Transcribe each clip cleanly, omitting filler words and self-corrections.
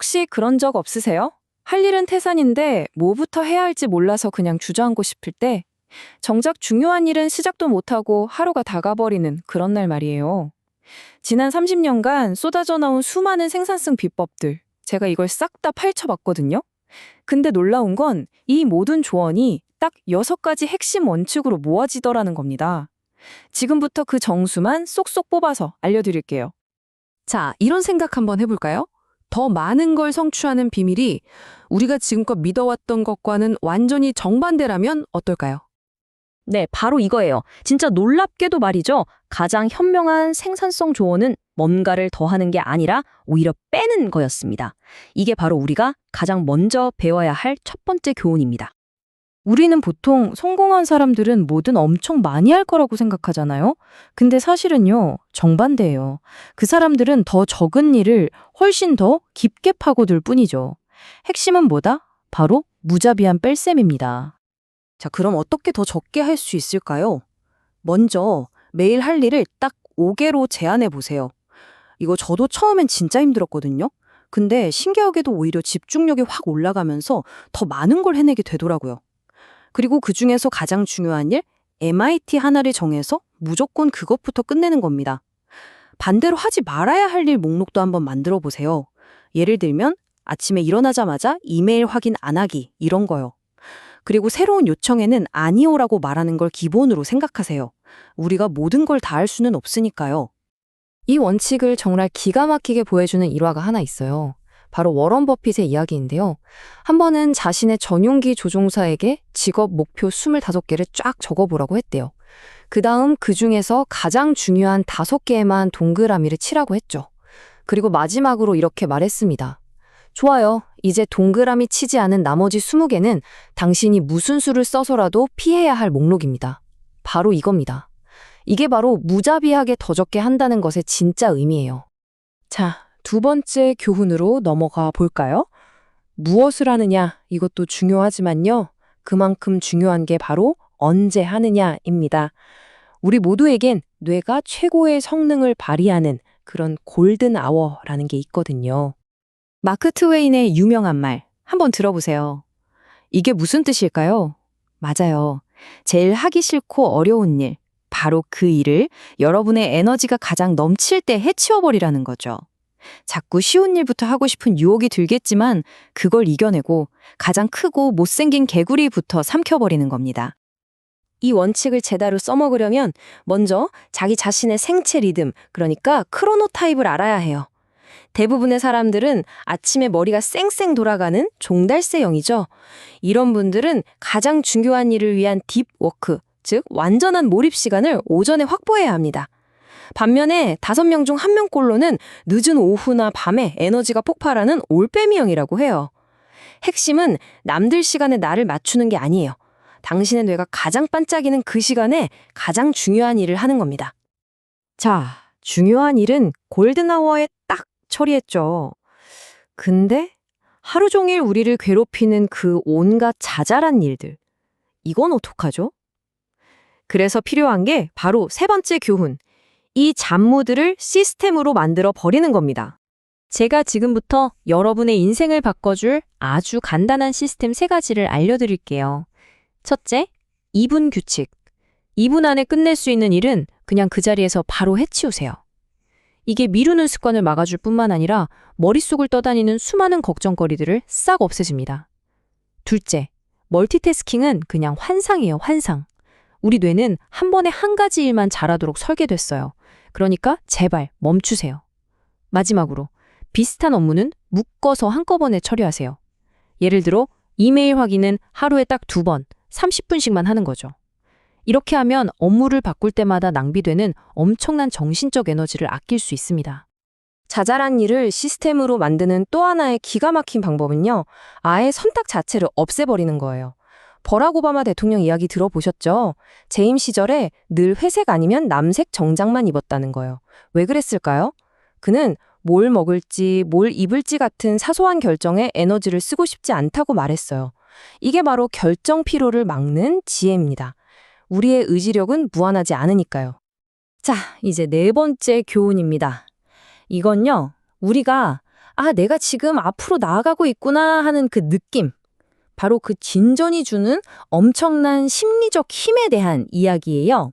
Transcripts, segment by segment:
혹시 그런 적 없으세요? 할 일은 태산인데 뭐부터 해야 할지 몰라서 그냥 주저앉고 싶을 때 정작 중요한 일은 시작도 못하고 하루가 다 가버리는 그런 날 말이에요. 지난 30년간 쏟아져 나온 수많은 생산성 비법들, 제가 이걸 싹 다 파헤쳐봤거든요. 근데 놀라운 건 이 모든 조언이 딱 6가지 핵심 원칙으로 모아지더라는 겁니다. 지금부터 그 정수만 쏙쏙 뽑아서 알려드릴게요. 자, 이런 생각 한번 해볼까요? 더 많은 걸 성취하는 비밀이 우리가 지금껏 믿어왔던 것과는 완전히 정반대라면 어떨까요? 네, 바로 이거예요. 진짜 놀랍게도 말이죠. 가장 현명한 생산성 조언은 뭔가를 더하는 게 아니라 오히려 빼는 거였습니다. 이게 바로 우리가 가장 먼저 배워야 할 첫 번째 교훈입니다. 우리는 보통 성공한 사람들은 뭐든 엄청 많이 할 거라고 생각하잖아요. 근데 사실은요, 정반대예요. 그 사람들은 더 적은 일을 훨씬 더 깊게 파고들 뿐이죠. 핵심은 뭐다? 바로 무자비한 뺄셈입니다. 자, 그럼 어떻게 더 적게 할 수 있을까요? 먼저 매일 할 일을 딱 5개로 제한해 보세요. 이거 저도 처음엔 진짜 힘들었거든요. 근데 신기하게도 오히려 집중력이 확 올라가면서 더 많은 걸 해내게 되더라고요. 그리고 그중에서 가장 중요한 일, MIT 하나를 정해서 무조건 그것부터 끝내는 겁니다. 반대로 하지 말아야 할 일 목록도 한번 만들어 보세요. 예를 들면 아침에 일어나자마자 이메일 확인 안 하기 이런 거요. 그리고 새로운 요청에는 아니오라고 말하는 걸 기본으로 생각하세요. 우리가 모든 걸 다 할 수는 없으니까요. 이 원칙을 정말 기가 막히게 보여주는 일화가 하나 있어요. 바로 워런 버핏의 이야기인데요. 한 번은 자신의 전용기 조종사에게 직업 목표 25개를 쫙 적어보라고 했대요. 그 다음 그 중에서 가장 중요한 5개에만 동그라미를 치라고 했죠. 그리고 마지막으로 이렇게 말했습니다. 좋아요. 이제 동그라미 치지 않은 나머지 20개는 당신이 무슨 수를 써서라도 피해야 할 목록입니다. 바로 이겁니다. 이게 바로 무자비하게 더 적게 한다는 것의 진짜 의미예요. 자, 두 번째 교훈으로 넘어가 볼까요? 무엇을 하느냐, 이것도 중요하지만요. 그만큼 중요한 게 바로 언제 하느냐입니다. 우리 모두에겐 뇌가 최고의 성능을 발휘하는 그런 골든 아워라는 게 있거든요. 마크 트웨인의 유명한 말, 한번 들어보세요. 이게 무슨 뜻일까요? 맞아요. 제일 하기 싫고 어려운 일, 바로 그 일을 여러분의 에너지가 가장 넘칠 때 해치워버리라는 거죠. 자꾸 쉬운 일부터 하고 싶은 유혹이 들겠지만 그걸 이겨내고 가장 크고 못생긴 개구리부터 삼켜버리는 겁니다. 이 원칙을 제대로 써먹으려면 먼저 자기 자신의 생체 리듬, 그러니까 크로노타입을 알아야 해요. 대부분의 사람들은 아침에 머리가 쌩쌩 돌아가는 종달새형이죠. 이런 분들은 가장 중요한 일을 위한 딥워크, 즉 완전한 몰입 시간을 오전에 확보해야 합니다. 반면에 5명 중 1명꼴로는 늦은 오후나 밤에 에너지가 폭발하는 올빼미형이라고 해요. 핵심은 남들 시간에 나를 맞추는 게 아니에요. 당신의 뇌가 가장 반짝이는 그 시간에 가장 중요한 일을 하는 겁니다. 자, 중요한 일은 골든아워에 딱 처리했죠. 근데 하루 종일 우리를 괴롭히는 그 온갖 자잘한 일들, 이건 어떡하죠? 그래서 필요한 게 바로 세 번째 교훈, 이 잡무들을 시스템으로 만들어 버리는 겁니다. 제가 지금부터 여러분의 인생을 바꿔줄 아주 간단한 시스템 3가지를 알려드릴게요. 첫째, 2분 규칙. 2분 안에 끝낼 수 있는 일은 그냥 그 자리에서 바로 해치우세요. 이게 미루는 습관을 막아줄 뿐만 아니라 머릿속을 떠다니는 수많은 걱정거리들을 싹 없애줍니다. 둘째, 멀티태스킹은 그냥 환상이에요, 환상. 우리 뇌는 한 번에 한 가지 일만 잘하도록 설계됐어요. 그러니까 제발 멈추세요. 마지막으로, 비슷한 업무는 묶어서 한꺼번에 처리하세요. 예를 들어, 이메일 확인은 하루에 딱 2번, 30분씩만 하는 거죠. 이렇게 하면 업무를 바꿀 때마다 낭비되는 엄청난 정신적 에너지를 아낄 수 있습니다. 자잘한 일을 시스템으로 만드는 또 하나의 기가 막힌 방법은요, 아예 선택 자체를 없애버리는 거예요. 버락 오바마 대통령 이야기 들어보셨죠? 재임 시절에 늘 회색 아니면 남색 정장만 입었다는 거예요. 왜 그랬을까요? 그는 뭘 먹을지, 뭘 입을지 같은 사소한 결정에 에너지를 쓰고 싶지 않다고 말했어요. 이게 바로 결정 피로를 막는 지혜입니다. 우리의 의지력은 무한하지 않으니까요. 자, 이제 4번째 교훈입니다. 이건요, 우리가 아, 내가 지금 앞으로 나아가고 있구나 하는 그 느낌. 바로 그 진전이 주는 엄청난 심리적 힘에 대한 이야기예요.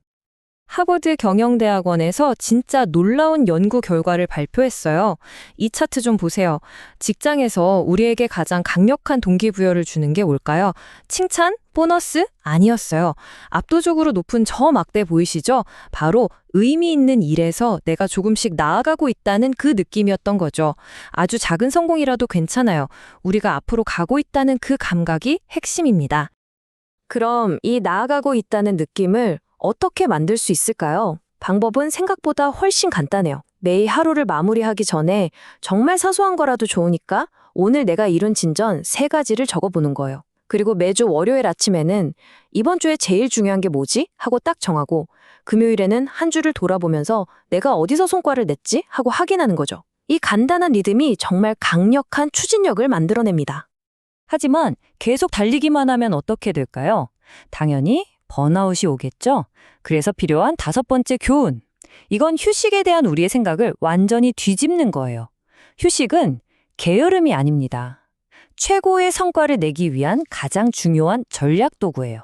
하버드 경영대학원에서 진짜 놀라운 연구 결과를 발표했어요. 이 차트 좀 보세요. 직장에서 우리에게 가장 강력한 동기부여를 주는 게 뭘까요? 칭찬? 보너스? 아니었어요. 압도적으로 높은 저 막대 보이시죠? 바로 의미 있는 일에서 내가 조금씩 나아가고 있다는 그 느낌이었던 거죠. 아주 작은 성공이라도 괜찮아요. 우리가 앞으로 가고 있다는 그 감각이 핵심입니다. 그럼 이 나아가고 있다는 느낌을 어떻게 만들 수 있을까요? 방법은 생각보다 훨씬 간단해요. 매일 하루를 마무리하기 전에 정말 사소한 거라도 좋으니까 오늘 내가 이룬 진전 3가지를 적어보는 거예요. 그리고 매주 월요일 아침에는 이번 주에 제일 중요한 게 뭐지? 하고 딱 정하고 금요일에는 한 주를 돌아보면서 내가 어디서 성과를 냈지? 하고 확인하는 거죠. 이 간단한 리듬이 정말 강력한 추진력을 만들어냅니다. 하지만 계속 달리기만 하면 어떻게 될까요? 당연히 번아웃이 오겠죠? 그래서 필요한 5번째 교훈. 이건 휴식에 대한 우리의 생각을 완전히 뒤집는 거예요. 휴식은 게으름이 아닙니다. 최고의 성과를 내기 위한 가장 중요한 전략 도구예요.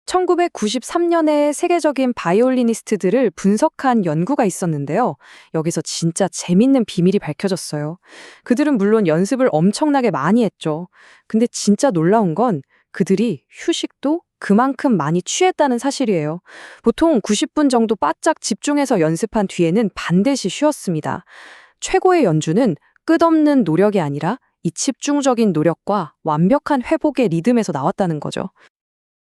1993년에 세계적인 바이올리니스트들을 분석한 연구가 있었는데요. 여기서 진짜 재밌는 비밀이 밝혀졌어요. 그들은 물론 연습을 엄청나게 많이 했죠. 근데 진짜 놀라운 건 그들이 휴식도 그만큼 많이 취했다는 사실이에요. 보통 90분 정도 바짝 집중해서 연습한 뒤에는 반드시 쉬었습니다. 최고의 연주는 끝없는 노력이 아니라 이 집중적인 노력과 완벽한 회복의 리듬에서 나왔다는 거죠.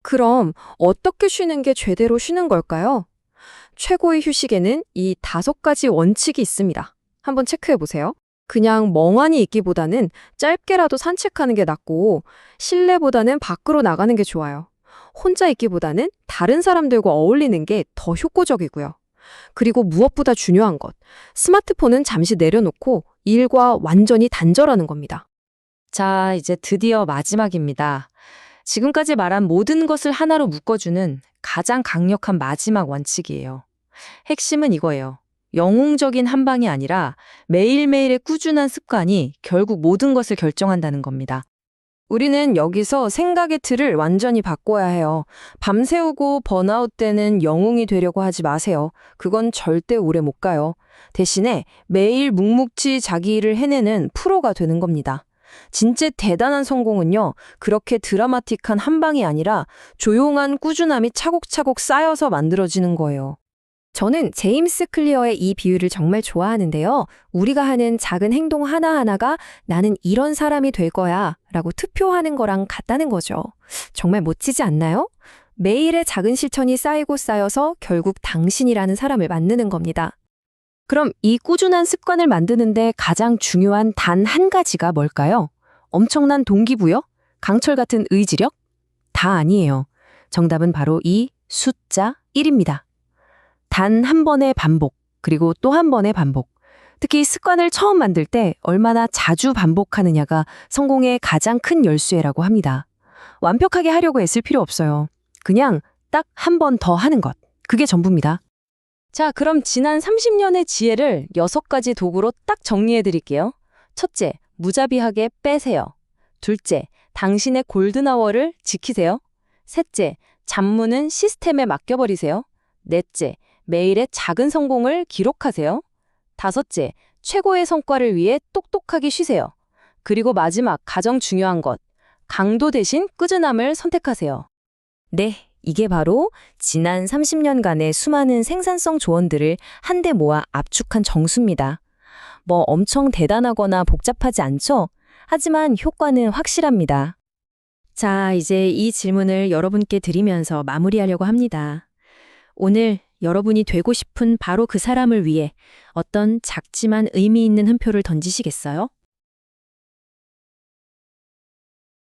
그럼 어떻게 쉬는 게 제대로 쉬는 걸까요? 최고의 휴식에는 이 5가지 원칙이 있습니다. 한번 체크해 보세요. 그냥 멍하니 있기보다는 짧게라도 산책하는 게 낫고 실내보다는 밖으로 나가는 게 좋아요. 혼자 있기보다는 다른 사람들과 어울리는 게 더 효과적이고요. 그리고 무엇보다 중요한 것, 스마트폰은 잠시 내려놓고 일과 완전히 단절하는 겁니다. 자, 이제 드디어 마지막입니다. 지금까지 말한 모든 것을 하나로 묶어주는 가장 강력한 마지막 원칙이에요. 핵심은 이거예요. 영웅적인 한 방이 아니라 매일매일의 꾸준한 습관이 결국 모든 것을 결정한다는 겁니다. 우리는 여기서 생각의 틀을 완전히 바꿔야 해요. 밤새우고 번아웃 때는 영웅이 되려고 하지 마세요. 그건 절대 오래 못 가요. 대신에 매일 묵묵히 자기 일을 해내는 프로가 되는 겁니다. 진짜 대단한 성공은요, 그렇게 드라마틱한 한 방이 아니라 조용한 꾸준함이 차곡차곡 쌓여서 만들어지는 거예요. 저는 제임스 클리어의 이 비유를 정말 좋아하는데요. 우리가 하는 작은 행동 하나하나가 나는 이런 사람이 될 거야 라고 투표하는 거랑 같다는 거죠. 정말 멋지지 않나요? 매일의 작은 실천이 쌓이고 쌓여서 결국 당신이라는 사람을 만드는 겁니다. 그럼 이 꾸준한 습관을 만드는데 가장 중요한 단 한 가지가 뭘까요? 엄청난 동기부여? 강철 같은 의지력? 다 아니에요. 정답은 바로 이 숫자 1입니다. 단 한 번의 반복, 그리고 또 한 번의 반복. 특히 습관을 처음 만들 때 얼마나 자주 반복하느냐가 성공의 가장 큰 열쇠라고 합니다. 완벽하게 하려고 애쓸 필요 없어요. 그냥 딱 한 번 더 하는 것. 그게 전부입니다. 자, 그럼 지난 30년의 지혜를 6가지 도구로 딱 정리해 드릴게요. 첫째, 무자비하게 빼세요. 둘째, 당신의 골든아워를 지키세요. 셋째, 잡무는 시스템에 맡겨버리세요. 넷째, 매일의 작은 성공을 기록하세요. 다섯째, 최고의 성과를 위해 똑똑하게 쉬세요. 그리고 마지막, 가장 중요한 것, 강도 대신 꾸준함을 선택하세요. 네, 이게 바로 지난 30년간의 수많은 생산성 조언들을 한데 모아 압축한 정수입니다. 뭐 엄청 대단하거나 복잡하지 않죠? 하지만 효과는 확실합니다. 자, 이제 이 질문을 여러분께 드리면서 마무리하려고 합니다. 오늘 여러분이 되고 싶은 바로 그 사람을 위해 어떤 작지만 의미 있는 한 표를 던지시겠어요?